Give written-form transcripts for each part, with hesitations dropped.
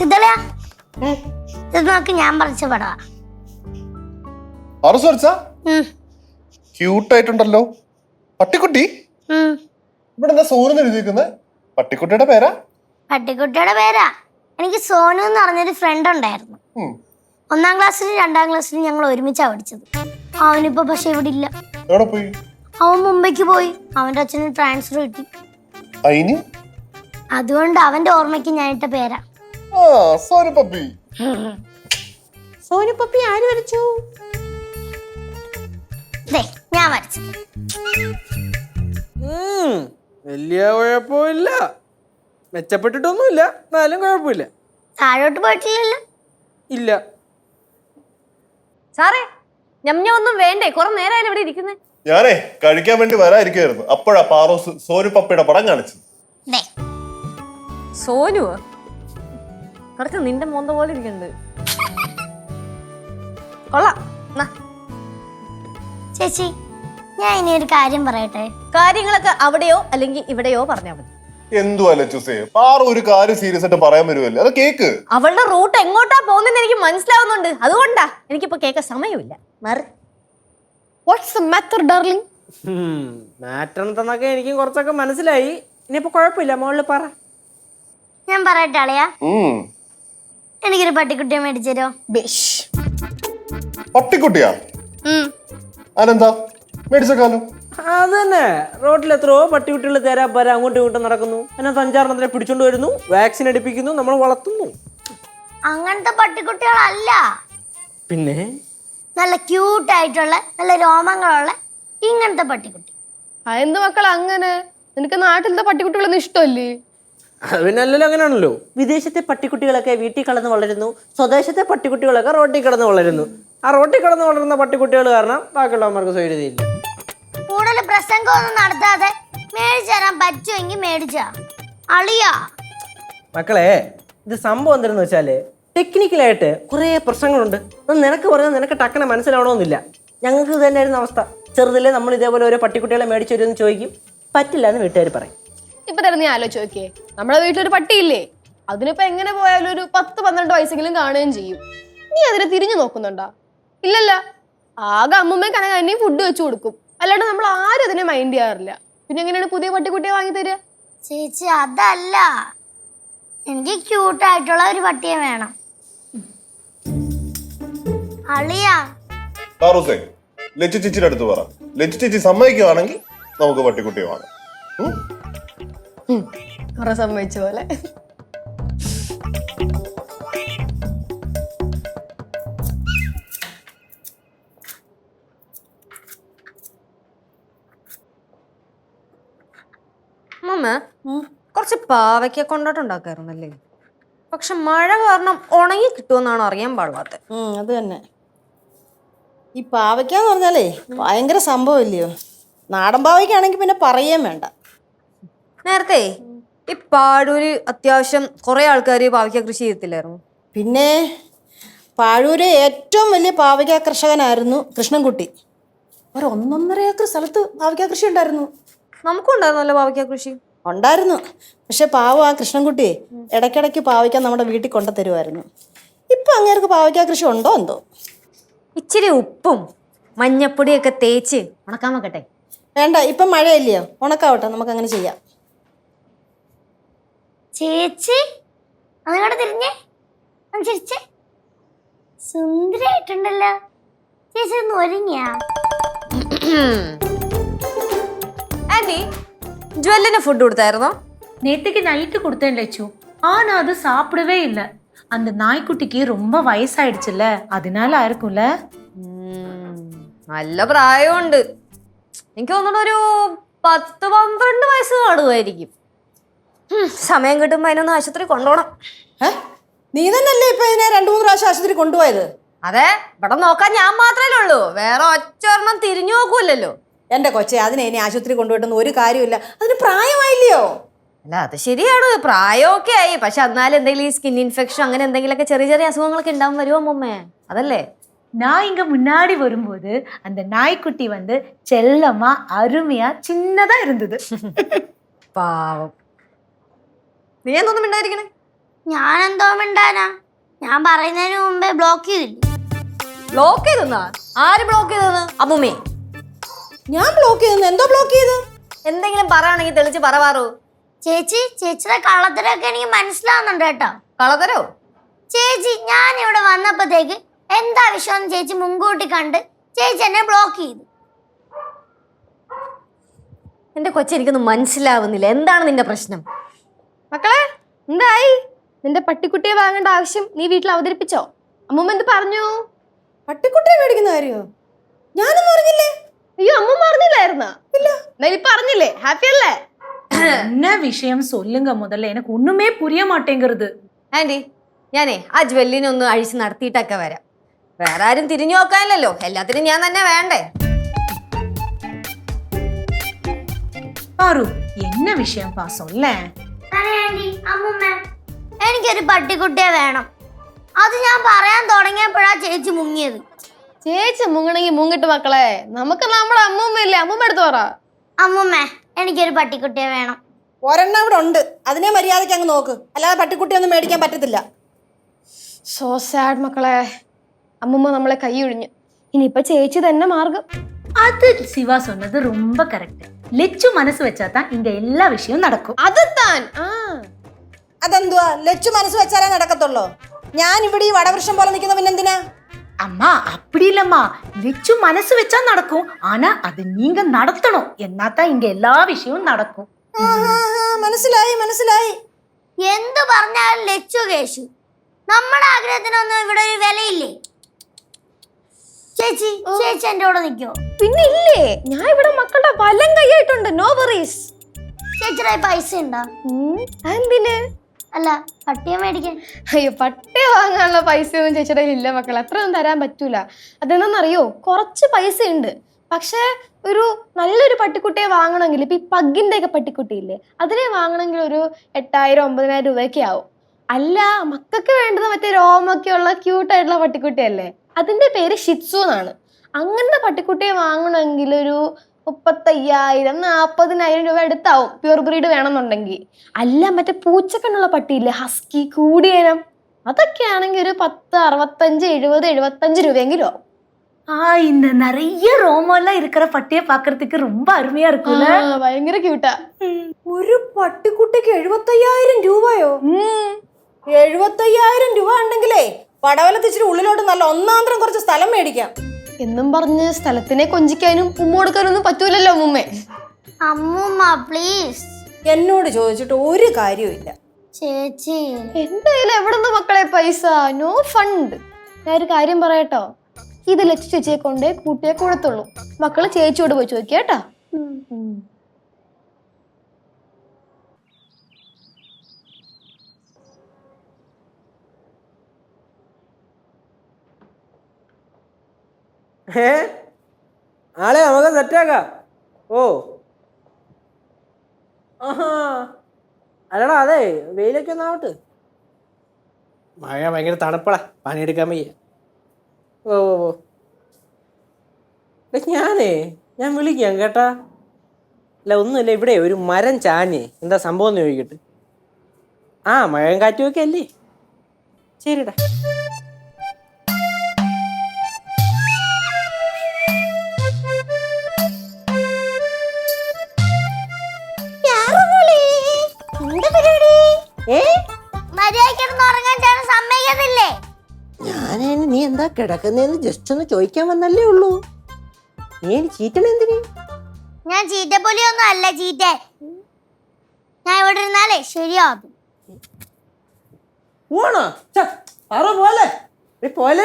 സിദ്ധളയാ ഇത് നോക്ക്, ഞാൻ പറിച്ച പടവാ. ക്യൂട്ടായിട്ടുണ്ടല്ലോ. പട്ടിക്കുട്ടി ഇവിടെ എന്താ സോനു എഴുതിയിരിക്കുന്നത്? പട്ടിക്കുട്ടിയുടെ പേരാ? പട്ടിക്കുട്ടിയുടെ പേരാ. എനിക്ക് സോനു എന്ന് പറഞ്ഞൊരു ഫ്രണ്ട് ഉണ്ടായിരുന്നു. 1ാം ക്ലാസ്സിലും 2ാം ക്ലാസ്സിലും ഞങ്ങൾ ഒരുമിച്ചാ പഠിച്ചത്. അവനിപ്പോ പക്ഷെ ഇവിടെ ഇല്ല. എവിടെ പോയി? അവൻ മുംബൈക്ക് പോയി. അവന്റെ അച്ഛന് ട്രാൻസ്ഫർ കിട്ടി. അതുകൊണ്ട് അവന്റെ ഓർമ്മയ്ക്ക് ഞാനിട്ട പേരാ സോനു പപ്പി. സോനു പപ്പി ആര് വരച്ചു? ഞാൻ വരച്ചു. വലിയ കുഴപ്പമില്ല, മെച്ചപ്പെട്ടിട്ടൊന്നുമില്ല, എന്നാലും കുഴപ്പമില്ല. താഴോട്ട് പോയിട്ടില്ലല്ലോ? ഇല്ല സാറേ, ഞമ്മൊന്നും വേണ്ടേ? കുറെ നേരമായാലും ഇവിടെ ഇരിക്കുന്നേ. ഞാനേ കഴിക്കാൻ വേണ്ടി വരാതിരിക്കുവായിരുന്നു. അപ്പോഴാ പാറോസ് സോനു പപ്പിയുടെ പടം കാണിച്ചത്. സോനു കുറച്ച് നിന്റെ മോന്ത പോലെ ഇരിക്കുന്നുണ്ട്. കൊള്ളാം. ചേച്ചി, ഞാൻ ഇനി ഒരു കാര്യം പറയട്ടെ. കാര്യങ്ങളൊക്കെ അവിടെയോ അല്ലെങ്കിൽ ഇവിടെയോ പറഞ്ഞാൽ മതി. എന്തുവല്ല ചൂസേ, പാറു ഒരു കാര്യം സീരിയസ് ആയിട്ട് പറയാൻ വരുമല്ലേ, അത് കേക്ക്. അവളുടെ റൂട്ട് എങ്ങോട്ടാ പോകുന്നതെന്ന് എനിക്ക് മനസ്സിലാവുന്നുണ്ട്. അതുകൊണ്ടാ എനിക്കിപ്പോ കേൾക്കാൻ സമയമില്ല. മാറ്റർ എന്തെന്നൊക്കെ എനിക്കും കുറച്ചൊക്കെ മനസ്സിലായി. ഇനിയിപ്പോ കുഴപ്പമില്ല, മോളില് പറ. ഞാൻ പറയട്ടെ അളിയാ, എനിക്കൊരു പട്ടിക്കുട്ടിയെ മേടിച്ചു തരോ? പട്ടിക്കുട്ടിയാ? അതെന്താ മേടിച്ചേക്കാലോ. അത് തന്നെ, റോഡിൽ എത്രയോ പട്ടിക്കുട്ടികൾ തരാ പരാ അങ്ങോട്ടും ഇങ്ങോട്ടും നടക്കുന്നു. എന്നെ 5-6 പിടിച്ചോണ്ട് വരുന്നു, വാക്സിൻ അടിപ്പിക്കുന്നു, നമ്മൾ വളർത്തുന്നു. അങ്ങനത്തെ പട്ടിക്കുട്ടികളല്ല. പിന്നെ നല്ല ക്യൂട്ടായിട്ടുള്ള നല്ല രോമങ്ങളുള്ള ഇങ്ങനത്തെ പട്ടിക്കുട്ടി. എന്ത് മക്കൾ അങ്ങനെ? നിനക്ക് നാട്ടിലത്തെ പട്ടിക്കുട്ടികളൊന്നും ഇഷ്ടമല്ലേ? അത് പിന്നെ അല്ലല്ലോ, അങ്ങനെയാണല്ലോ. വിദേശത്തെ പട്ടിക്കുട്ടികളൊക്കെ വീട്ടിൽ കിടന്ന് വളരുന്നു, സ്വദേശത്തെ പട്ടിക്കുട്ടികളൊക്കെ റോട്ടിൽ കിടന്ന് വളരുന്നു. ആ റോട്ടിൽ കിടന്ന് വളരുന്ന പട്ടിക്കുട്ടികൾ കാരണം ബാക്കിയുള്ളവർക്ക് സ്വൈര്യതയില്ല. കൂടുതൽ പ്രസംഗമൊന്നും നടത്താതെ മേടിച്ചു തരാൻ പറ്റുമെങ്കിൽ മേടിച്ചാ അളിയാ. മക്കളെ, ഇത് സംഭവം എന്താണെന്ന് വെച്ചാല് ടെക്നിക്കലായിട്ട് കുറെ പ്രശ്നങ്ങളുണ്ട്. അത് നിനക്ക് പറഞ്ഞാൽ നിനക്ക് ടക്കനെ മനസ്സിലാവണമെന്നില്ല. ഞങ്ങൾക്ക് ഇത് തന്നെയായിരുന്നു അവസ്ഥ. ചെറുതിലെ നമ്മൾ ഇതേപോലെ ഓരോ പട്ടിക്കുട്ടികളെ മേടിച്ചു വരുമെന്ന് ചോദിക്കും, പറ്റില്ല എന്ന് വീട്ടുകാർ പറയും. ഇപ്പൊ തന്നെ നീ ആലോചിച്ച് നോക്കിയേ, നമ്മുടെ വീട്ടിലൊരു പട്ടിയില്ലേ? അതിനിപ്പോ എങ്ങനെ പോയാലും ഒരു 10-12 വയസ്സെങ്കിലും കാണുകയും ചെയ്യും. നീ അതിനെ തിരിഞ്ഞു നോക്കുന്നുണ്ടോ? ഇല്ലല്ല. ആകെ അമ്മൂമ്മയും കനകന്നെയും ഫുഡ് വെച്ചു കൊടുക്കും, അല്ലാണ്ട് നമ്മൾ ആരും അതിനെ മൈൻഡ് ചെയ്യാറില്ല. പിന്നെ എങ്ങനെയാണ് പുതിയ പട്ടിക്കുട്ടിയെ വാങ്ങി തരിക? ചേച്ചി, അതല്ല, എനിക്ക് ക്യൂട്ടായിട്ടുള്ള ഒരു പട്ടിയെ വേണം. അളിയാ, ലച്ചു ചേച്ചിയുടെ അടുത്ത് പറ. ലച്ചു ചേച്ചി സമ്മതിക്കുവാണെങ്കിൽ നമുക്ക് പട്ടിക്കുട്ടിയെ വാങ്ങാം. കുറെ സമ്മതിച്ച പോലെ. കുറച്ച് പാവയ്ക്ക കൊണ്ടോട്ടുണ്ടാക്കായിരുന്നല്ലേ? പക്ഷെ മഴ കാരണം ഉണങ്ങി കിട്ടുമെന്നാണ് അറിയാൻ പാടില്ലാത്ത. അത് തന്നെ. ഈ പാവയ്ക്കാന്ന് പറഞ്ഞാലേ ഭയങ്കര സംഭവം ഇല്ലയോ? നാടൻ പാവയ്ക്കാണെങ്കിൽ പിന്നെ പറയുകയും വേണ്ട. നേരത്തെ ഈ പാഴൂര് അത്യാവശ്യം കുറെ ആൾക്കാർ പാവയ്ക്ക കൃഷി ചെയ്തില്ലായിരുന്നു? പിന്നെ പാഴൂര് ഏറ്റവും വലിയ പാവയ്ക്ക കർഷകനായിരുന്നു കൃഷ്ണൻകുട്ടി. 1.5 ഏക്കർ സ്ഥലത്ത് പാവയ്ക്ക കൃഷി ഉണ്ടായിരുന്നു. നമുക്കും ഉണ്ടായിരുന്നല്ലോ പാവയ്ക്ക കൃഷി. ഉണ്ടായിരുന്നു. പക്ഷെ പാവം ആ കൃഷ്ണൻകുട്ടി ഇടയ്ക്കിടയ്ക്ക് പാവയ്ക്ക നമ്മുടെ വീട്ടിൽ കൊണ്ടുതരുമായിരുന്നു. ഇപ്പൊ അങ്ങേർക്ക് പാവയ്ക്ക കൃഷി ഉണ്ടോ എന്തോ. ഇച്ചിരി ഉപ്പും മഞ്ഞപ്പൊടിയൊക്കെ തേച്ച് ഉണക്കാൻ വെക്കട്ടെ? വേണ്ട, ഇപ്പം മഴയില്ലയോ, ഉണക്കാവട്ടെ, നമുക്ക് അങ്ങനെ ചെയ്യാം. ചേച്ചി അങ്ങോട്ട് തിരിഞ്ഞേ, ചിരിച്ചേ. സുന്ദരായിട്ടുണ്ടല്ലോ ചേച്ചി. ഒന്ന് ഒരുങ്ങിയാ? Anti, ജ്വല്ലിന് food കൊടുത്തായിരുന്നോ? நேத்துக்கு நைட்டு கொடுத்தேன் லட்சு. ஆனா அது சாப்பிடவே இல்லை. அந்த நாய்க்குட்டிக்கு ரொம்ப வயசாயிடுச்சுல்ல, அதனால இருக்கும்ல. നല്ല പ്രായമുണ്ട്. എനിക്ക് തോന്നുന്നു ഒരു 10-12 വയസ്സ് കാണുമായിരിക്കും. സമയം കിട്ടുമ്പോ അതിനൊന്ന് ആശുപത്രി കൊണ്ടുപോകണം. നീ തന്നെയല്ലേ ഇപ്പൊ ഇതിനെ 2-3 പ്രാവശ്യം ആശുപത്രി കൊണ്ടുപോയത്? അതെ, ഇവിടെ നോക്കാൻ ഞാൻ മാത്രമേ ഉള്ളൂ, വേറെ ഒറ്റൊരെണ്ണം തിരിഞ്ഞു നോക്കൂല്ലോ. എന്റെ കൊച്ചെ, അതിനെ ഇനി ആശുപത്രി കൊണ്ടുപോയിട്ടൊന്നും ഒരു കാര്യമില്ല. അതിന് പ്രായമായില്ലയോ? അല്ല, അത് ശരിയാണ്, പ്രായമൊക്കെ ആയി. പക്ഷെ എന്നാലും എന്തെങ്കിലും ഈ സ്കിൻ ഇൻഫെക്ഷൻ അങ്ങനെ എന്തെങ്കിലുമൊക്കെ ചെറിയ ചെറിയ അസുഖങ്ങളൊക്കെ ഉണ്ടാവും വരുമോ അമ്മൂമ്മേ? അതല്ലേ. நான் இங்க முன்னாடி வரும்போது அந்த நாய்க்குட்டி வந்து செல்லமா அருமையா சின்னதா இருந்தது. പാവം. നീ എന്തൊന്നും ഉണ്ടായിരിക്കണേ? ഞാൻ എന്തോ മിണ്ടാനാ? ഞാൻ പറയുന്നതിന് മുമ്പേ ബ്ലോക്ക് ചെയ്തില്ലേ? ബ്ലോക്ക് ചെയ്തെന്നാ? ആര് ബ്ലോക്ക് ചെയ്തെന്ന്? അമ്മുമ്മേ, ഞാൻ ബ്ലോക്ക് ചെയ്തു. എന്തോ ബ്ലോക്ക് ചെയ്ത്? എന്തെങ്കിലും പറയുകയാണെങ്കിൽ തെളിച്ച് പറവാറു. ചേച്ചിയുടെ കള്ളത്തരൊക്കെ എനിക്ക് മനസ്സിലാവുന്നുണ്ട് കേട്ടോ. കളതരോ? ചേച്ചി, ഞാൻ ഇവിടെ വന്നപ്പോഴത്തേക്ക് എന്താ വിഷയം ചേച്ചി മുൻകൂട്ടി കണ്ട് ചേച്ചി എന്നെ ബ്ലോക്ക് ചെയ്തു. എന്റെ കൊച്ചെനിക്കൊന്നും മനസ്സിലാവുന്നില്ല. എന്താണ് നിന്റെ പ്രശ്നം? മക്കളെ എന്തായി? നിന്റെ പട്ടിക്കുട്ടിയെ വാങ്ങേണ്ട ആവശ്യം നീ വീട്ടിൽ അവതരിപ്പിച്ചോ? അമ്മൂമ്മ എന്ത് പറഞ്ഞു? പട്ടിക്കുട്ടിയെ മേടിക്കുന്ന കാര്യോ? ഞാനൊന്നും അറിഞ്ഞില്ലേ. അയ്യോ, അമ്മൂമ്മ അറിഞ്ഞില്ലായിരുന്നാ? ഇല്ല. എന്നാലും ഇപ്പൊ അറിഞ്ഞില്ലേ? ഹാപ്പി അല്ലേ? என்ன விஷயம் சொல்லுங்க முதல்ல, எனக்கு ஒண்ணுமே புரிய மாட்டேங்கிறது. ആന്റി, ഞാനേ ആ ജ്വല്ലിനൊന്ന് അഴിച്ച് നടത്തിയിട്ടൊക്കെ വരാം. വേറെ ആരും തിരിഞ്ഞു നോക്കാനില്ലല്ലോ, എല്ലാത്തിനും ഞാൻ തന്നെ വേണ്ടേ? பாரு, என்ன விஷயம்ப்பா சொல்ல. അമ്മൂമ്മ, എനിക്കൊരു പട്ടിക്കുട്ടിയെ വേണം. അത് ഞാൻ പറയാൻ തുടങ്ങിയപ്പോഴാ ചേച്ചി മുങ്ങിയത്. ചേച്ചി മുങ്ങണെങ്കിൽ മുങ്ങിട്ട് മക്കളെ, നമുക്ക് നമ്മുടെ അമ്മൂമ്മയില്ലേ, അമ്മൂമ്മ എടുത്ത് പറ. അമ്മൂമ്മ, എനിക്കൊരു പട്ടിക്കുട്ടിയെ വേണം. ഒരെണ്ണം ഇവിടെ ഉണ്ട്, അതിനെ മര്യാദയ്ക്ക് അങ്ങ് നോക്ക്. അല്ലാതെ പട്ടിക്കുട്ടിയൊന്നും മേടിക്കാൻ പറ്റത്തില്ല. സോ സാഡ് മക്കളെ. അമ്മൂമ്മ നമ്മളെ കൈ ഒഴിഞ്ഞു. ഇനിയിപ്പൊ ചേച്ചി തന്നെ മാർഗം. அது சிவா சொன்னது ரொம்ப கரெக்ட். லெச்சு மனசு வச்சாதான் இங்க எல்லா விஷயமும் நடக்கும். അത് താൻ അതെന്തുവാ? ലച്ചു മനസ്സ് വെച്ചാലേ നടക്കത്തുള്ളൂ. ഞാൻ ഇവിടെ ഈ വടവൃക്ഷം പോലെ നിൽക്കുന്ന പിന്നെന്തിനാ? அம்மா அப்படி இல்லம்மா, லெச்சு மனசு வச்சா நடக்கும். ஆனா அது நீங்க நடத்தணும். എന്നാதான் இங்க எல்லா விஷயமும் நடக்கும். മനസ്സിലായി. എന്ത് പറഞ്ഞാലും ലച്ചു കേശു, നമ്മുടെ ആഗ്രഹത്തിനൊന്നും ഇവിടെ ഒരു വിലയില്ലേ? ചേച്ചി എന്റെ കൂടെ നിൽക്കോ? പിന്നെ ഇല്ലേ, ഞാൻ ഇവിടെ മക്കളുടെ വലം കൈയായിട്ടുണ്ട്. No worries. ചേച്ചിയുടെ പൈസ ഉണ്ടോ? എന്തിന്? അല്ല, പട്ടിയെ മേടിക്കാൻ. അയ്യോ, പട്ടി വാങ്ങാനുള്ള പൈസയൊന്നും ചേച്ചിയുടെ ഇല്ല മക്കളെ. അത്രയൊന്നും തരാൻ പറ്റൂല. അതെന്താണെന്നറിയോ, കുറച്ച് പൈസ ഉണ്ട്. പക്ഷേ ഒരു നല്ലൊരു പട്ടിക്കുട്ടിയെ വാങ്ങണമെങ്കിൽ ഇപ്പൊ ഈ പഗ്ഗിന്റെ ഒക്കെ പട്ടിക്കുട്ടിയില്ലേ, അതിനെ വാങ്ങണമെങ്കിൽ ഒരു 8,000-9,000 രൂപയൊക്കെ ആവും. അല്ല, മക്കൾക്ക് വേണ്ടത് മറ്റേ രോമൊക്കെയുള്ള ക്യൂട്ടായിട്ടുള്ള പട്ടിക്കുട്ടിയല്ലേ, അതിന്റെ പേര് ഷിറ്റ്സു എന്നാണ്. അങ്ങനത്തെ പട്ടിക്കുട്ടിയെ വാങ്ങണമെങ്കിൽ ഒരു 35,000-40,000 രൂപ എടുത്താവും പ്യൂർ ബ്രീഡ് വേണമെന്നുണ്ടെങ്കിൽ. അല്ല, മറ്റേ പൂച്ചക്കണ്ണുള്ള പട്ടിയില്ലേ, ഹസ്കി, കൂടിയനം, അതൊക്കെ ആണെങ്കിൽ ഒരു 10, 65, 70, 75 രൂപയെങ്കിലും ആവും. இந்த நிறைய ரோமெல்லாம் இருக்கிற பட்டியை பாக்குறதுக்கு ரொம்ப அருமையா இருக்கும்ல. ഭയങ്കര ക്യൂട്ടാ. ഒരു പട്ടിക്കുട്ടിക്ക് 75,000 രൂപയോ? 75,000 രൂപ ഉണ്ടെങ്കിലേ പടവലത്തിച്ചിരി ഉള്ളിലോട്ട് നല്ല ഒന്നാന്തരം കുറച്ച് സ്ഥലം മേടിക്കാം. എന്നും പറഞ്ഞ് സ്ഥലത്തിനെ കൊഞ്ചിക്കാനും ഉമ്മ കൊടുക്കാനൊന്നും പറ്റൂലല്ലോ അമ്മൂമ്മേ. അമ്മൂമ്മ പ്ലീസ്. എന്നോട് ചോദിച്ചിട്ട് ഒരു കാര്യമില്ല. ചേച്ചി, എന്തായാലും എവിടെ നിന്ന് മക്കളെ പൈസ? No fund. ഞാൻ ഒരു കാര്യം പറയട്ടോ, ഇത് ലച്ചു ചേച്ചിയെ കൊണ്ടേ കൂട്ടിയെ കൊടുത്തുള്ളൂ. മക്കള് ചേച്ചിയോട് പോയി ചോദിക്കുക കേട്ടോ. ആളെ നമുക്ക് സെറ്റാക്കാം. ഓ ആഹാ, അല്ലടാ, അതെ വെയിലൊക്കെ ഒന്നാവട്ടെ. മഴ ഭയങ്കര തണുപ്പടാ, പണിയെടുക്കാൻ വയ്യ. ഓ ഞാൻ വിളിക്കാം കേട്ടാ. അല്ല ഒന്നുമില്ല, ഇവിടെ ഒരു മരം ചാഞ്ഞേ, എന്താ സംഭവം എന്ന് ചോദിക്കട്ടെ. ആ, മഴയും കാറ്റും ഒക്കെ അല്ലേ. ശരിടാ. സമ്മതിക്കത്തില്ലേ? ഞാനതിന് നീ എന്താ കിടക്കുന്നതെന്ന് ജസ്റ്റ് ഒന്ന് ചോദിക്കാൻ വന്നല്ലേ ഉള്ളൂ. നീ ചീറ്റണ എന്തിന്? ഞാൻ ചീറ്റപ്പൊലിയൊന്നും അല്ല ചീറ്റ. ഞാൻ ഇവിടെ ഇരുന്നാലേ ശരിയാവും. പോണോ? പാറ പോലെ പോലെ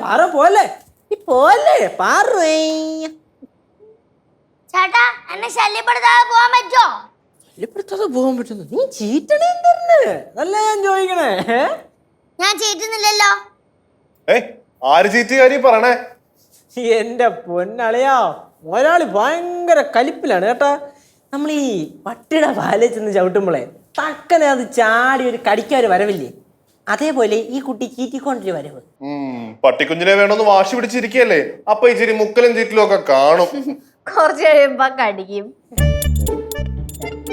പാറ പോലെ പോലെ പാറേ. ചേട്ടാ, എന്നെ ശല്യപ്പെടുത്താതെ പോവാൻ പറ്റോ? ശല്യപ്പെടുത്താതെ പോകാൻ പറ്റുന്നു? നീ ചീറ്റണ എന്തന്നെ അല്ല ഞാൻ ചോദിക്കണേ. ഞാൻ ചീറ്റുന്നില്ലല്ലോ. ആര് ചീറ്റുകാരി പറയണേ? എന്റെ പൊന്നളിയാ, ഒരാള് ഭയങ്കര കലിപ്പിലാണ് കേട്ടാ. നമ്മൾ ഈ പട്ടിയുടെ പാലെ ചെന്ന് ചവിട്ടുമ്പോളേ തക്കനെ അത് ചാടി ഒരു കടിക്കാര് വരവില്ലേ, അതേപോലെ ഈ കുട്ടി ചീറ്റിക്കൊണ്ടൊരു വരവ്. പട്ടിക്കുഞ്ഞിനെ വേണമെന്ന് വാശി പിടിച്ചിരിക്കല്ലേ, അപ്പൊ ഇച്ചിരി മുക്കലും ചീറ്റിലും ഒക്കെ കാണും. കുറച്ച് കഴിയുമ്പോ കടിക്കും.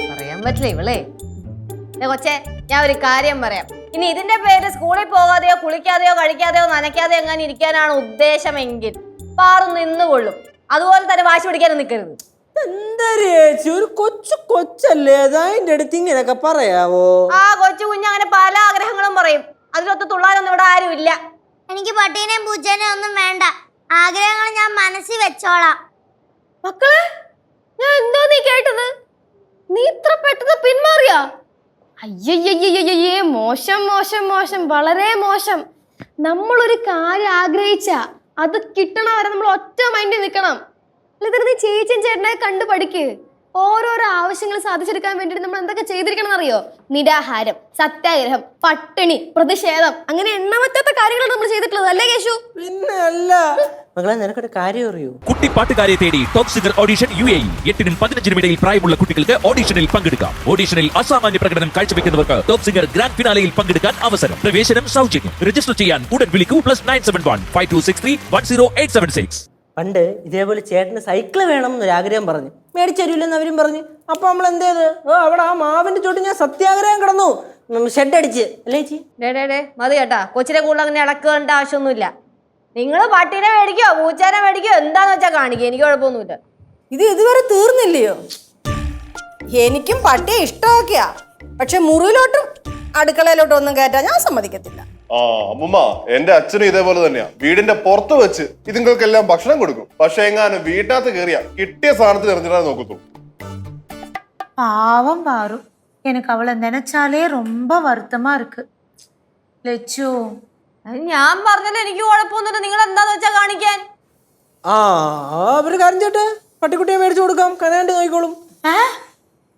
പറയാൻ പറ്റില്ല ഇവളെ. കൊച്ചേ, ഞാൻ ഒരു കാര്യം പറയാം. ഇനി ഇതിന്റെ പേര് സ്കൂളിൽ പോകാതെയോ കുളിക്കാതെയോ കഴിക്കാതെയോ നനയ്ക്കാതെയോ എങ്ങനെ ഇരിക്കാനാണ് ഉദ്ദേശമെങ്കിൽ പാറു നിന്നുകൊള്ളും. അതുപോലെ തന്നെ വാശി പിടിക്കാനും നിൽക്കരുത്. എന്താ ചേച്ചി ഒരു കൊച്ചല്ലേ അതിന്റെ അടുത്ത് ഇങ്ങനെയൊക്കെ പറയാവോ? ആ കൊച്ചു കുഞ്ഞ് അങ്ങനെ പല ആഗ്രഹങ്ങളും പറയും. അതിലൊത്ത് തുള്ളാനൊന്നും ഇവിടെ ആരും ഇല്ല. എനിക്ക് പട്ടീനെയും പൂച്ചേനെയും ഒന്നും വേണ്ട. ആഗ്രഹങ്ങൾ ഞാൻ മനസ്സിൽ വെച്ചോളാം. മക്കളെ, ഞാൻ എന്തോ നീ കേട്ടത്? നീ ഇത്ര പെട്ടെന്ന് പിന്മാറിയാ? അയ്യയ്യയ്യയ്യേ, മോശം മോശം മോശം, വളരെ മോശം. നമ്മളൊരു കാര്യം ആഗ്രഹിച്ച അത് കിട്ടണ വരെ നമ്മൾ ഒറ്റ മൈൻഡിൽ നിൽക്കണം. അല്ല, നീ ചേച്ചിയും ചേട്ടനെ കണ്ടു പഠിക്ക്. ഓരോരോ ആവശ്യങ്ങൾ സാധിച്ചെടുക്കാൻ വേണ്ടിയിട്ട് നമ്മൾ എന്തൊക്കെ ചെയ്തിരിക്കണം എന്നറിയോ? നിരാഹാരം, സത്യാഗ്രഹം, പട്ടിണി, പ്രതിഷേധം, അങ്ങനെ എണ്ണമറ്റാത്ത കാര്യങ്ങളാണ് നമ്മൾ ചെയ്തിട്ടുള്ളത്. അല്ലേ കേശു? പിന്നെ അല്ല മകളെ, നിനക്കൊരു കാര്യം അറിയൂ? കുട്ടി പാട്ടുകാരെ തേടി ടോപ്പ് സിംഗർ ഓഡിഷൻ UAE. 8-നും 15-നും ഇടയിൽ പ്രായമുള്ള കുട്ടികൾക്ക് ഓഡിഷനിൽ പങ്കെടുക്കാം. ഓഡിഷനിൽ അസാമാന്യ പ്രകടനം കാഴ്ചവെക്കുന്നവർക്ക് ടോപ്പ് സിംഗർ ഗ്രാൻഡ് ഫിനാലയിൽ പങ്കെടുക്കാൻ അവസരം. പ്രവേശനം സൗജന്യം. രജിസ്റ്റർ ചെയ്യാൻ ഉടൻ വിളിക്കൂ. +971 5263 10876. പണ്ട് ഇതേപോലെ ചേട്ടന് സൈക്കിള് വേണം എന്നൊരാഗ്രഹം പറഞ്ഞു, മേടിച്ചരില്ലെന്ന് അവരും പറഞ്ഞു. അപ്പൊ നമ്മൾ എന്ത് ചെയ്ത്? അവിടെ ആ മാവിന്റെ ചോട്ട് ഞാൻ സത്യാഗ്രഹം കിടന്നു, ഷെഡ് അടിച്ച്. അല്ലേ ചേച്ചി? മതി കേട്ടാ, കൊച്ചിനെ കൂടുതൽ അങ്ങനെ ഇളക്കേണ്ട ആവശ്യമൊന്നുമില്ല. നിങ്ങൾ പട്ടീനെ മേടിക്കോ പൂച്ചേനെ മേടിക്കോ എന്താന്ന് വെച്ചാൽ കാണിക്കുക, എനിക്ക് കുഴപ്പമൊന്നുമില്ല. ഇത് ഇതുവരെ തീർന്നില്ലയോ? എനിക്കും പട്ടിയെ ഇഷ്ടമൊക്കെയാ, പക്ഷെ മുറിയിലോട്ടും അടുക്കളയിലോട്ടും ഒന്നും കയറ്റാൻ ഞാൻ സമ്മതിക്കത്തില്ല. ആ അമ്മുമ്മ, എന്റെ അച്ഛനും ഇതേപോലെ തന്നെയാ. വീടിന്റെ പുറത്ത് വെച്ച് ഇതുങ്ങൾക്കെല്ലാം ഭക്ഷണം കൊടുക്കും. പക്ഷെ എങ്ങാനും വീട്ടിനകത്ത് കയറിയാ കിട്ടിയ സാധനത്തിൽ എറിഞ്ഞിടാൻ നോക്കത്തുള്ളൂ. பாவம் பாரு, எனக்கு அவளை நினைச்சாலே ரொம்ப வருத்தமா இருக்கு. லெச்சு, ഞാൻ പറഞ്ഞല്ലോ എനിക്ക് കുഴപ്പമൊന്നുമില്ല, നിങ്ങൾ എന്താന്ന് വെച്ചാ കാണിക്കാൻ. അവര് കാര്യം ചേട്ടെ, പട്ടിക്കുട്ടിയെ മേടിച്ചു കൊടുക്കാം, കനാണ്ട് നോക്കിക്കോളും.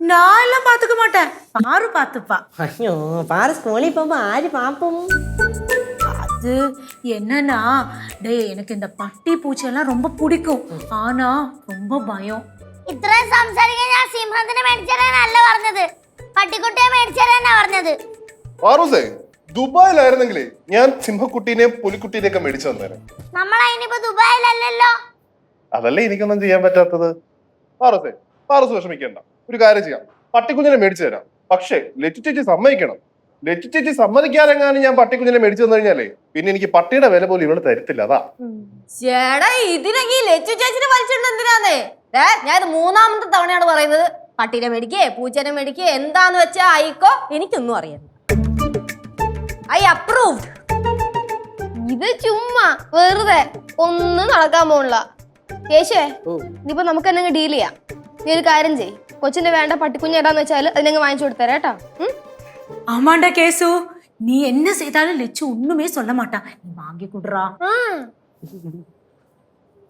நான் எல்லாம் பாத்துக்க மாட்டேன், பாரு பாத்துப்பா. അയ്യോ, പാര സ്കൂളിൽ പോകുമ്പോ ആര് പാപ്പം? அது என்னன்னா, டேய் எனக்கு இந்த பட்டி பூச்செல்லாம் ரொம்ப பிடிக்கும், ஆனா ரொம்ப பயம். ഇത്രയും സംസാരിക്കാൻ ഞാൻ സിംഹത്തിനെ മേടിച്ചതല്ല പറഞ്ഞത്, പട്ടിക്കുട്ടിയെ മേടിച്ചതന്നാ പറഞ്ഞത്. ഫാറൂസേ, ദുബായിലായിരുന്നെങ്കിലേ ഞാൻ സിംഹക്കുട്ടീനെയും പുലിക്കുട്ടീനെയൊക്കെ മേടിച്ചു തന്നേനെ. നമ്മളതിനിപ്പോ ദുബായിലല്ലല്ലോ. അതല്ലേ എനിക്കൊന്നും ചെയ്യാൻ പറ്റാത്തത്. ഫാറൂസ് വിഷമിക്കണ്ട, ഒരു കാര്യം ചെയ്യാം, പട്ടിക്കുഞ്ഞിനെ മേടിച്ചു തരാം. പക്ഷേ ലച്ചു ചേച്ചി സമ്മതിക്കണം. ലച്ചു ചേച്ചി സമ്മതിക്കാതെങ്ങാനും ഞാൻ പട്ടിക്കുഞ്ഞിനെ മേടിച്ചു തന്നു കഴിഞ്ഞാലേ പിന്നെ എനിക്ക് പട്ടിയുടെ വില പോലും ഇവിടെ തരത്തില്ല. അതാ ചേട്ടാ, ഇതിനൊക്കെ ലച്ചു ചേച്ചിനെ വലിച്ചിട്ടുണ്ട് എന്തിനാന്നേ? ഞാൻ ഇത് 3ാമത്തെ തവണയാണ് പറയുന്നത്. പട്ടീനെ മേടിക്കേ പൂച്ചേനെ മേടിക്കേ എന്താന്ന് വെച്ചാ ആയിക്കോ, എനിക്കൊന്നും അറിയാം. I approved. ഇത് ചുമ്മാ വെറുതെ ഒന്നും നടക്കാൻ പോണില്ല. കേശേ, ഇതിപ്പോ നമുക്ക് തന്നെ ഡീൽ ചെയ്യാം. നീ ഒരു കാര്യം ചെയ്, കൊച്ചിന്റെ വേണ്ട പട്ടിക്കുഞ്ഞ് ഏതാന്ന് വെച്ചാൽ അതിനെ വാങ്ങിച്ചു കൊടുത്തരാ കേട്ടാ. ஆமாண்டா கேசு, நீ என்ன செய்தாலும் லெச்சு ஒண்ணுமே சொல்ல மாட்டா, நீ வாங்கி குடுறா.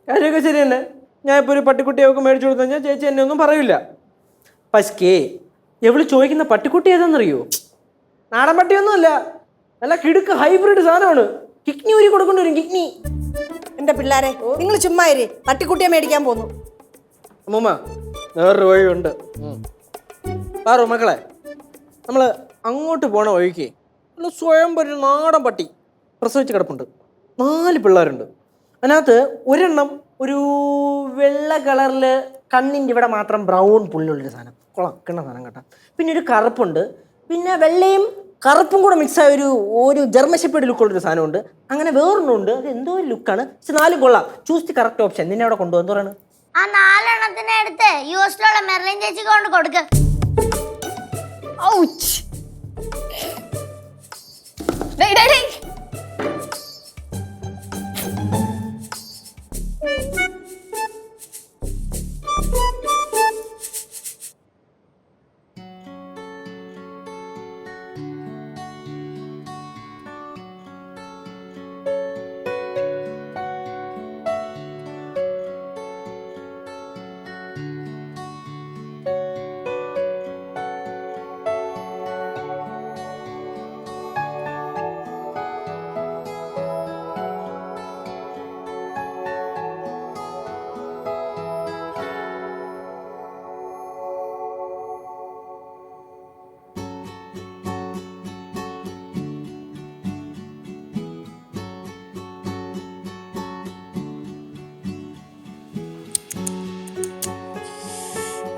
കാര്യമൊക്കെ ശരി തന്നെ. ഞാൻ ഇപ്പോൾ ഒരു പട്ടിക്കുട്ടിയൊക്കെ മേടിച്ചു കൊടുത്തു കഴിഞ്ഞാൽ ചേച്ചി എന്നെ ഒന്നും പറയില്ല. പക്ഷേ എവള് ചോദിക്കുന്ന പട്ടിക്കുട്ടി ഏതാണെന്നറിയോ? നാടൻ പട്ടിയൊന്നുമല്ല, നല്ല കിടുക്ക് ഹൈബ്രിഡ് സാധനമാണ്. കിഡ്നി ഊരി കൊടുക്കേണ്ടി വരും, കിഡ്നി. എന്റെ പിള്ളേരെ, നിങ്ങൾ ചുമ്മാ ഇരി, പട്ടിക്കുട്ടിയെ മേടിക്കാൻ പോന്നു. അമ്മൂമ്മ, വേറൊരു വഴിയുണ്ട്. പാറു മക്കളെ, നമ്മൾ അങ്ങോട്ട് പോണ വഴിക്ക് നല്ല സ്വയം ഒരു നാടൻ പട്ടി പ്രസവിച്ച് കിടപ്പുണ്ട്. 4 പിള്ളേരുണ്ട്. അതിനകത്ത് ഒരെണ്ണം ഒരു വെള്ള കളറിൽ കണ്ണിൻ്റെ ഇവിടെ മാത്രം ബ്രൗൺ പുള്ളിയുള്ളൊരു സാധനം, കുളക്കണ സാധനം കേട്ടോ. പിന്നെ ഒരു കറുപ്പുണ്ട്, പിന്നെ വെള്ളയും കറുപ്പും കൂടെ മിക്സായ ഒരു ജർമ്മൻ ഷെപ്പേർഡ് ലുക്കുള്ളൊരു സാധനമുണ്ട്. അങ്ങനെ വേറൊന്നുണ്ട്, അത് എന്തോ ഒരു ലുക്കാണ്. പക്ഷെ 4 കൊള്ളാം. Choose the correct option. നിന്നെ അവിടെ കൊണ്ടുപോകും. എന്തോ പറയാണ്? ആ 4 എണ്ണത്തിനെ എടുത്ത് യുഎസിലുള്ള മെർലിൻ ചേച്ചിക്ക് കൊണ്ട് കൊടുക്ക്.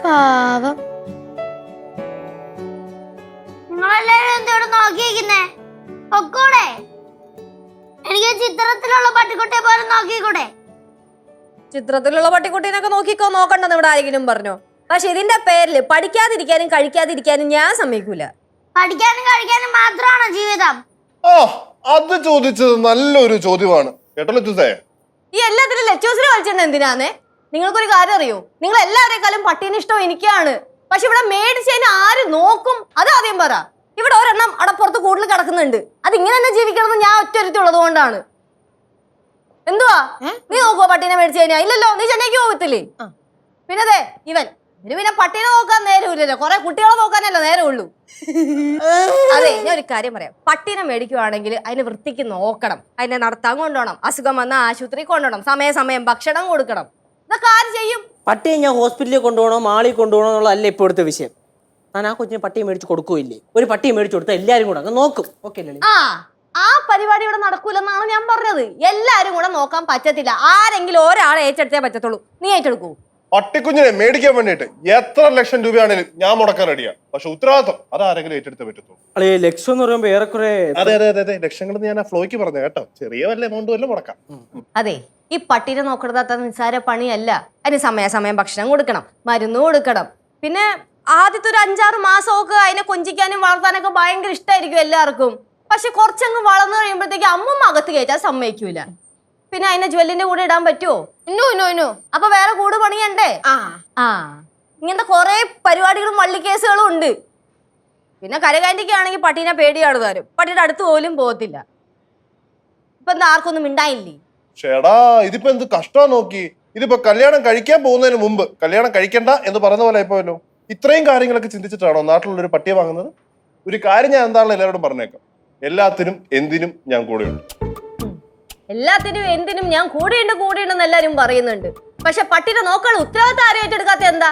പാവം. നിങ്ങളെല്ലാരും എന്ത് ചിത്രത്തിലുള്ള പട്ടിക്കുട്ടിയെ പോലെ നോക്കിക്കൂടെ? ചിത്രത്തിലുള്ള പട്ടിക്കുട്ടീനൊക്കെ നോക്കണ്ടെന്ന് ഇവിടെ ആരെങ്കിലും പറഞ്ഞോ? പക്ഷെ ഇതിന്റെ പേരില് പഠിക്കാതിരിക്കാനും കഴിക്കാതിരിക്കാനും ഞാൻ സമ്മതിക്കൂല. പഠിക്കാനും കഴിക്കാനും മാത്രമാണോ ജീവിതം? ആ അത് ചോദിച്ചത് നല്ലൊരു ചോദ്യമാണ് കേട്ടോ ലച്ചൂസേ. ഈ എല്ലാത്തിനും ലെക്ചേഴ്സിനെ വലിച്ചിട്ടുണ്ട് എന്തിനാന്നേ? നിങ്ങൾക്കൊരു കാര്യം അറിയോ? നിങ്ങൾ എല്ലാവരെക്കാളും പട്ടീനെ ഇഷ്ടം എനിക്കാണ്. പക്ഷെ ഇവിടെ മേടിച്ചതിന് ആര് നോക്കും? അത് ആദ്യം പറ. ഇവിടെ ഒരെണ്ണം അടപ്പുറത്ത് കൂടുതൽ കിടക്കുന്നുണ്ട്. അത് ഇങ്ങനെ തന്നെ ജീവിക്കണമെന്ന് ഞാൻ ഒറ്റൊരുത്തി ഉള്ളത് കൊണ്ടാണ്. എന്തുവാ നീ നോക്കുവോ പട്ടീനെ മേടിച്ചു കഴിഞ്ഞാ? ഇല്ലല്ലോ, നീ ചെന്നൈക്ക് പോകത്തില്ലേ? പിന്നതെ ഇവന് പിന്നെ പട്ടീനെ നോക്കാൻ നേരമില്ലല്ലോ, കുറെ കുട്ടികളെ നോക്കാനല്ലോ നേരമുള്ളൂ. അതെ, ഞാൻ ഒരു കാര്യം പറയാം. പട്ടീനെ മേടിക്കുവാണെങ്കിൽ അതിന് വൃത്തിക്ക് നോക്കണം, അതിനെ നടത്താൻ കൊണ്ടുപോകണം, അസുഖം വന്ന ആശുപത്രി കൊണ്ടുപോകണം, സമയം ഭക്ഷണം കൊടുക്കണം. ഇതൊക്കെ ആര് ചെയ്യും? പട്ടിയെ ഞാൻ ഹോസ്പിറ്റലിൽ കൊണ്ടുപോകണോ മാളിൽ കൊണ്ടുപോകണോ എന്നുള്ളതല്ല ഇപ്പോൾ എടുത്ത വിഷയം. ഞാൻ ആ കൊച്ചിനെ പട്ടിയെ മേടിച്ച് കൊടുക്കുകയില്ലേ? ഒരു പട്ടിയെ മേടിച്ച് കൊടുത്താൽ എല്ലാവരും കൂടെ അങ്ങ് നോക്കും. ഓക്കെ അല്ലേ? ആ പരിപാടി ഇവിടെ നടക്കൂലെന്നാണ് ഞാൻ പറഞ്ഞത്. എല്ലാരും കൂടെ നോക്കാൻ പറ്റത്തില്ല. ആരെങ്കിലും ഒരാളെ ഏറ്റെടുത്തേ പറ്റത്തുള്ളൂ. നീ ഏറ്റെടുക്കൂ? പട്ടിക്കുഞ്ഞിനെ മേടിക്കാൻ വേണ്ടിയിട്ട് എത്ര ലക്ഷം രൂപയാണെങ്കിലും ഞാൻ മുടക്കാൻ റെഡിയാ. പക്ഷെ ഉത്തരവാദിത്വം അത് ആരെങ്കിലും ഏറ്റെടുത്തേ പറ്റത്തുള്ളൂ. അതെ, ലക്ഷം എന്ന് പറയുമ്പോൾ ഏറെക്കുറെ. അതെ ലക്ഷങ്ങൾ ഞാൻ ആ ഫ്ലോയ്ക്ക് പറഞ്ഞു കേട്ടോ. ചെറിയ വല്ല എമൗണ്ട് വല്ല മുടക്കാം. അതെ, ഈ പട്ടീനെ നോക്കുന്നത് അത്ര നിസ്സാര പണിയല്ല. അതിന് സമയം ഭക്ഷണം കൊടുക്കണം, മരുന്ന് കൊടുക്കണം. പിന്നെ ആദ്യത്തെ ഒരു 5-6 മാസമൊക്കെ അതിനെ കൊഞ്ചിക്കാനും വളർത്താനൊക്കെ ഭയങ്കര ഇഷ്ടമായിരിക്കും എല്ലാവർക്കും. പക്ഷെ കുറച്ചങ്ങ് വളർന്നു കഴിയുമ്പോഴത്തേക്ക് അമ്മമ്മ അകത്ത് കയറ്റാൻ സമ്മതിക്കൂല. പിന്നെ അതിനെ ജ്വല്ലിന്റെ കൂടെ ഇടാൻ പറ്റുമോ? അപ്പൊ വേറെ കൂട് പണിയണ്ടേ? ഇങ്ങനത്തെ കുറെ പരിപാടികളും വള്ളിക്കേസുകളും ഉണ്ട്. പിന്നെ കരകാന്റിക്കാണെങ്കിൽ പട്ടീനെ പേടിയാണ് താരും. പട്ടിയുടെ അടുത്ത് പോലും പോകത്തില്ല. ഇപ്പൊ എന്താ ആർക്കൊന്നും മിണ്ടായില്ലേ? ചേടാ ഇതിപ്പോ എന്ത് കഷ്ടാ നോക്കി. ഇതിപ്പോ കല്യാണം കഴിക്കാൻ പോകുന്നതിന് മുമ്പ് കല്യാണം കഴിക്കണ്ട എന്ന് പറയുന്ന പോലെ ആയിപ്പോയല്ലോ. ഇത്രയും കാര്യങ്ങളൊക്കെ ചിന്തിച്ചിട്ടാണോ നാട്ടിലുള്ള ഒരു പട്ടിയെ വാങ്ങുന്നത്? ഒരു കാര്യം ഞാൻ എന്താണെന്ന് എല്ലാവരോടും പറഞ്ഞേക്കാം. എല്ലാത്തിനും എന്തിനും ഞാൻ കൂടെയുണ്ട്. എല്ലാത്തിനും എന്തിനും ഞാൻ കൂടെയുണ്ടെന്ന് എല്ലാരും പറയുന്നുണ്ട്. പക്ഷെ പട്ടിനെ നോക്കാനുള്ള ഉത്തരവാദിത്തം ആരും ഏറ്റെടുക്കാത്ത എന്താ?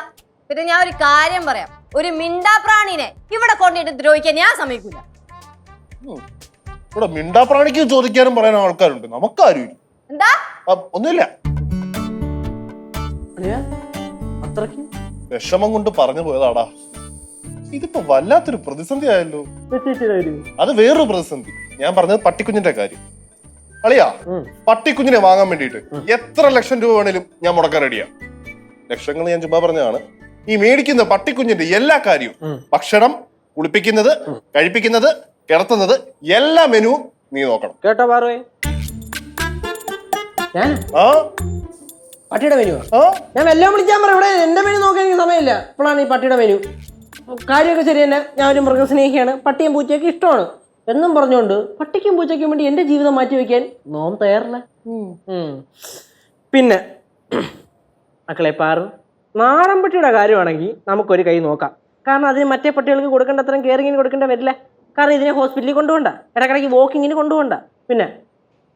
പിന്നെ ഞാൻ ഒരു കാര്യം പറയാം. ഒരു മിണ്ടാപ്രാണിനെ ഇവിടെ കൊണ്ടിട്ട് ദ്രോഹിക്കാൻ ഞാൻ സമ്മതിക്കൂല. ഇവിടെ മിണ്ടാപ്രാണിക്ക് ചോദിക്കാനും പറയാനും ആൾക്കാരുണ്ട്, നമുക്കാരും എന്താ? ഒന്നുമില്ല. അത്രയ്ക്ക് വിഷമം കൊണ്ട് പറഞ്ഞു പോയതാടാ. ഇതിപ്പോ വല്ലാത്തൊരു പ്രതിസന്ധി ആയല്ലോ. അത് വേറൊരു പ്രതിസന്ധി. ഞാൻ പറഞ്ഞത് പട്ടിക്കുഞ്ഞിന്റെ കാര്യം. അളിയാ, പട്ടിക്കുഞ്ഞിനെ വാങ്ങാൻ വേണ്ടിയിട്ട് എത്ര ലക്ഷം രൂപ വേണേലും ഞാൻ മുടക്കാൻ റെഡിയാ. ലക്ഷങ്ങൾ ഞാൻ ചുമ്മാ പറഞ്ഞതാണ്. ഈ മേടിക്കുന്ന പട്ടിക്കുഞ്ഞിന്റെ എല്ലാ കാര്യവും, ഭക്ഷണം, കുളിപ്പിക്കുന്നത്, കഴിപ്പിക്കുന്നത്, കിടത്തുന്നത്, എല്ലാ മെനുവും നീ നോക്കണം. കേട്ടോ പാറുവേ? പട്ടിയുടെ മെനു ഞാൻ എല്ലാം വിളിക്കാൻ പറയാം. ഇവിടെ എന്റെ മെനു നോക്കാൻ എനിക്ക് സമയമില്ല. ഇപ്പോഴാണ് ഈ പട്ടിയുടെ മെനു. കാര്യമൊക്കെ ശരി തന്നെ. ഞാൻ ഒരു മൃഗസ്നേഹിയാണ്, പട്ടിയും പൂച്ചയൊക്കെ ഇഷ്ടമാണ് എന്നും പറഞ്ഞുകൊണ്ട് പട്ടിക്കും പൂച്ചയ്ക്കും വേണ്ടി എന്റെ ജീവിതം മാറ്റി വെക്കാൻ നോം തയ്യാറല്ല. പിന്നെ മക്കളെ പാറു, നാടൻ പട്ടിയുടെ കാര്യമാണെങ്കിൽ നമുക്കൊരു കൈ നോക്കാം. കാരണം അതിന് മറ്റേ പട്ടികൾക്ക് കൊടുക്കേണ്ട അത്രയും കെയറിങ്ങിന് കൊടുക്കേണ്ട വരില്ല. കാരണം ഇതിനെ ഹോസ്പിറ്റലിൽ കൊണ്ടുപോകണ്ട, ഇടയ്ക്കിടയ്ക്ക് വാക്കിങ്ങിന് കൊണ്ടുപോകണ്ട. പിന്നെ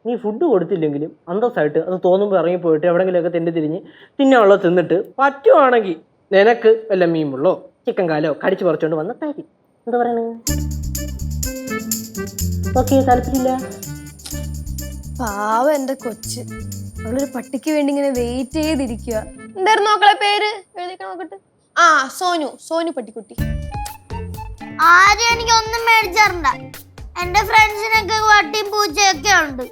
നീ ഫുഡ് കൊടുത്തില്ലെങ്കിലും അന്തസ്സായിട്ട് അത് തോന്നുമ്പോൾ ഇറങ്ങിപ്പോയിട്ട് എവിടെയെങ്കിലുമൊക്കെ തിരിഞ്ഞ് തിന്നാനുള്ളത് തിന്നിട്ട് പറ്റുവാണെങ്കിൽ നിനക്ക് വല്ല മീമുള്ളോ ചിക്കൻ കാലോ കടിച്ചു പറിച്ചോണ്ട് വന്ന തരി. എന്താ പറയണേ? ഓക്കെ, താല്പര്യമില്ല. പാവ എന്റെ കൊച്ച്, അവളൊരു പട്ടിക്ക് വേണ്ടി ഇങ്ങനെ വെയിറ്റ് ചെയ്തിരിക്കുക. എന്തായിരുന്നു മക്കളെ പേര്? എഴുതിക്കാൻ നോക്കട്ടെ. സോനു പട്ടിക്കുട്ടി. ആരും എനിക്കൊന്നും മേടിച്ചാറുണ്ട. എന്റെ ഫ്രണ്ട്സിനൊക്കെ പട്ടിയും പൂച്ചയൊക്കെ ഉണ്ട്.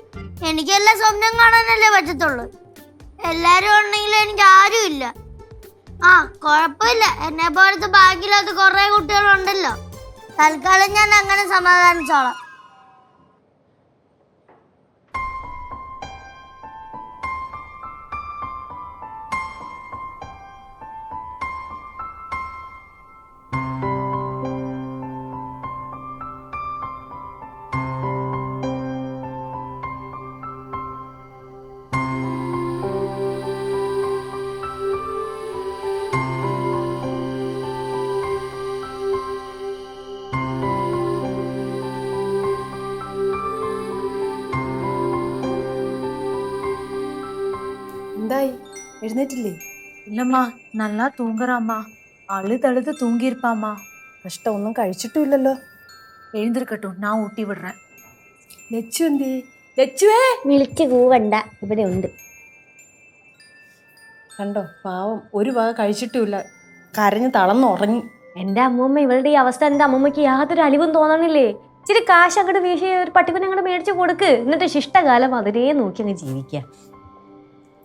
എനിക്കെല്ലാം സ്വപ്നം കാണാനല്ലേ പറ്റത്തുള്ളൂ. എല്ലാരും ഉണ്ടെങ്കിലും എനിക്ക് ആരും ഇല്ല. കുഴപ്പമില്ല, എന്നെ പോലത്തെ ബാക്കിയില്ലാത്ത കുറെ കുട്ടികളുണ്ടല്ലോ. തൽക്കാലം ഞാൻ അങ്ങനെ സമാധാനിച്ചോളാം. എന്തായി, എഴുന്നേറ്റില്ലേ? இல்லம்மா நல்லா தூங்குறாம்மா. அழுதழுது தூங்கியிருப்பாம்மா. കഷ്ടം, ഒന്നും കഴിച്ചിട്ടുമില്ലല്ലോ. எழுந்திருக்கட்டும், நான் ஊட்டி விடுறேன். ലച്ചു എന്തേ? ലച്ചുവേ, വിളിച്ചു കൂവണ്ട, ഇവിടെ ഉണ്ട്. കണ്ടോ പാവം, ഒരു വക കഴിച്ചിട്ടുമില്ല, കരഞ്ഞ് തളർന്നുറങ്ങി. എന്റെ അമ്മൂമ്മ ഇവളുടെ ഈ അവസ്ഥ എന്റെ അമ്മൂമ്മക്ക് യാതൊരു അലിവും തോന്നണില്ലേ? ഇച്ചിരി കാശ് അങ്ങോട്ട് വീശി ഒരു പട്ടിക്കുഞ്ഞ് അങ്ങോട്ട് മേടിച്ചു കൊടുക്ക്. എന്നിട്ട് ശിഷ്ടകാലം അതിലേ നോക്കി അങ്ങ് ജീവിക്കാം.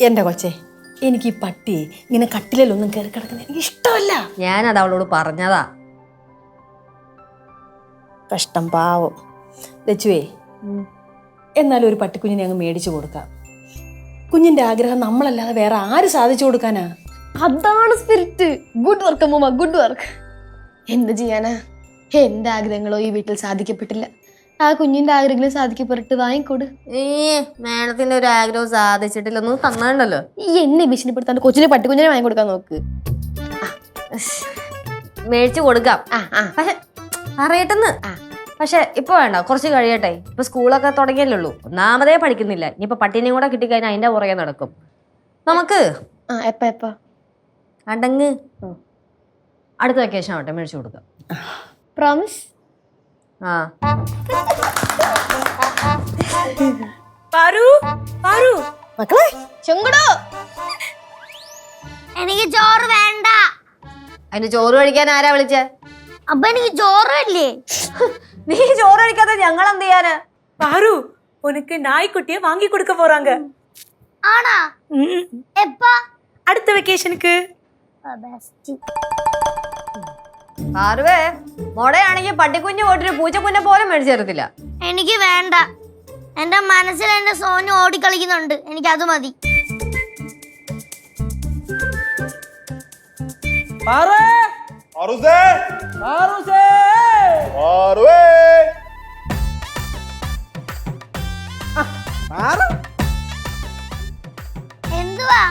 എൻ്റെ കൊച്ചേ, എനിക്ക് ഈ പട്ടി ഇങ്ങനെ കട്ടിലൊന്നും കയറി കിടക്കുന്നത് എനിക്ക് ഇഷ്ടമല്ല. ഞാനത് അവളോട് പറഞ്ഞതാ. കഷ്ടം, പാവം. ലച്ചുവേ, എന്നാലും ഒരു പട്ടിക്കുഞ്ഞിനെ അങ്ങ് മേടിച്ചു കൊടുക്കാം. കുഞ്ഞിന്റെ ആഗ്രഹം നമ്മളല്ലാതെ വേറെ ആര് സാധിച്ചു കൊടുക്കാനാ? അതാണ് സ്പിരിറ്റ്. ഗുഡ് വർക്ക് അമ്മൂമ്മ, ഗുഡ് വർക്ക്. എന്ത് ചെയ്യാനാ, എന്റെ ആഗ്രഹങ്ങളോ ഈ വീട്ടിൽ സാധിക്കപ്പെട്ടില്ല. ആ കുഞ്ഞിന്റെ ആഗ്രഹങ്ങളും സാധിക്കപ്പെട്ടിട്ട് വാങ്ങിക്കൊടു. മേഡത്തിന്റെ ഒരു ആഗ്രഹം സാധിച്ചിട്ടില്ലെന്ന് തന്നണ്ടല്ലോ. ഈ എന്നെ ഭീഷണിപ്പെടുത്താണ്ട് കൊച്ചിനെ പട്ടിക്കുഞ്ഞിനെ വാങ്ങിക്കൊടുക്കാൻ നോക്ക്. മേടിച്ചു കൊടുക്കാം. പക്ഷെ അറിയട്ടെന്ന്. പക്ഷെ ഇപ്പൊ വേണ്ട, കുറച്ച് കഴിയട്ടെ. ഇപ്പൊ സ്കൂളൊക്കെ തുടങ്ങിയല്ലേ ഉള്ളൂ. ഒന്നാമതേ പഠിക്കുന്നില്ല. ഇനിയിപ്പൊ പട്ടീനെയും കൂടെ കിട്ടിക്കഴിഞ്ഞാൽ അതിന്റെ പുറകെ നടക്കും. നമുക്ക് എപ്പ അടങ്ങ് അടുത്ത വെക്കേഷൻ ആവട്ടെ, മേടിച്ചു കൊടുക്കാം. പ്രോമിസ്. ആ മക്കളെ, ചെങ്കടോ, എനിക്ക് ചോറ് വേണ്ട. അതിന് ചോറ് കഴിക്കാൻ ആരാ വിളിച്ചേ? അപ്പൊ എനിക്ക് ചോറില്ലേ? നീ ചോറ് കഴിക്കാതെ ഞങ്ങൾ എന്ത് ചെയ്യാന്? பாரு உனக்கு நாய்க்குட்டியை வாங்கி கொடுக்க போறாங்க. ആണാ? എപ്പാ? அடுத்த வெக்கேஷனுக்கு. പാറുവേ, മോടയാണെങ്കിൽ പട്ടിക്കുഞ്ഞ് പോയിട്ടൊരു പൂച്ചക്കുഞ്ഞെ പോലും മേടിച്ചു തരത്തില്ല. എനിക്ക് വേണ്ട. എന്റെ മനസ്സിൽ എന്റെ സോനു ഓടിക്കളിക്കുന്നുണ്ട്. എനിക്ക് അത് മതി. എന്തുവാ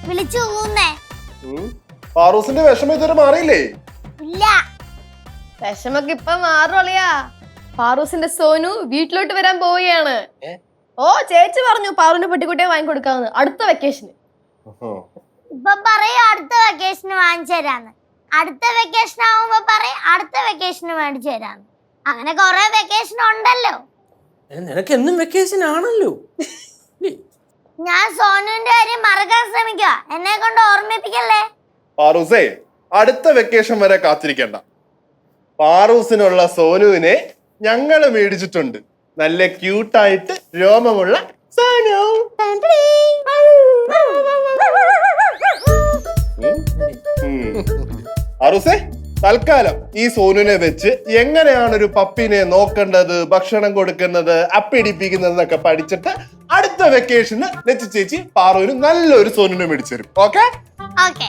വിളിച്ചു കൂന്നേ? പാറൂസിന്റെ വിഷമം ഇതുവരെ മാറിയില്ലേ? ഇല്ല. വിഷമൊക്കെ ഇപ്പൊ മാറുള്ളിയാ. പാറൂസിന്റെ സോനു വീട്ടിലോട്ട് വരാൻ പോവുകയാണ്. ഓ, ചേച്ചി പറഞ്ഞു പാറുവിന്റെ പട്ടിക്കുട്ടിയെ വാങ്ങിക്കൊടുക്കാന്ന് അടുത്ത വെക്കേഷന്. ഇപ്പൊ പറയും അടുത്ത വെക്കേഷന് വാങ്ങിച്ചു തരാന്ന്. അടുത്ത വെക്കേഷൻ ആവുമ്പോ പറയും അടുത്ത വെക്കേഷന് മേടിച്ചു തരാന്ന്. അങ്ങനെ കൊറേ വെക്കേഷൻ ഉണ്ടല്ലോ. നിനക്ക് എന്നും വെക്കേഷൻ ആണല്ലോ. ഞാൻ സോനുവിന്റെ കാര്യം മറക്കാൻ ശ്രമിക്കുക. എന്നെ കൊണ്ട് ഓർമ്മിപ്പിക്കല്ലേ. പാറൂസേ, അടുത്ത വെക്കേഷൻ വരെ കാത്തിരിക്കണ്ട. പാറൂസിനുള്ള സോനുവിനെ ഞങ്ങള് മേടിച്ചിട്ടുണ്ട്. നല്ല ക്യൂട്ടായിട്ട് രോമമുള്ള സോനു. പാറൂസേ, തൽക്കാലം ഈ സോനുവിനെ വെച്ച് എങ്ങനെയാണ് ഒരു പപ്പിനെ നോക്കേണ്ടത്, ഭക്ഷണം കൊടുക്കുന്നത്, അപ്പിടിപ്പിക്കുന്നത് എന്നൊക്കെ പഠിച്ചിട്ട് അടുത്ത വെക്കേഷന് നെച്ചു ചേച്ചി പാറുവിന് നല്ലൊരു സോനുവിനെ മേടിച്ചു തരും. ഓക്കെ? ഓക്കെ.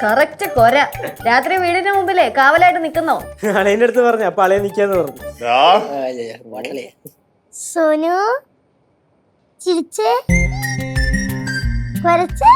കറക്റ്റ് കൊര. രാത്രി വീടിന്റെ മുമ്പിലേ കാവലായിട്ട് നിക്കുന്നോ? അളേന്റെ അടുത്ത് പറഞ്ഞു. അപ്പൊ അളയെ നിക്കാന്ന് പറഞ്ഞു. സോനു ചിരിച്ചേ, വരച്ചേ.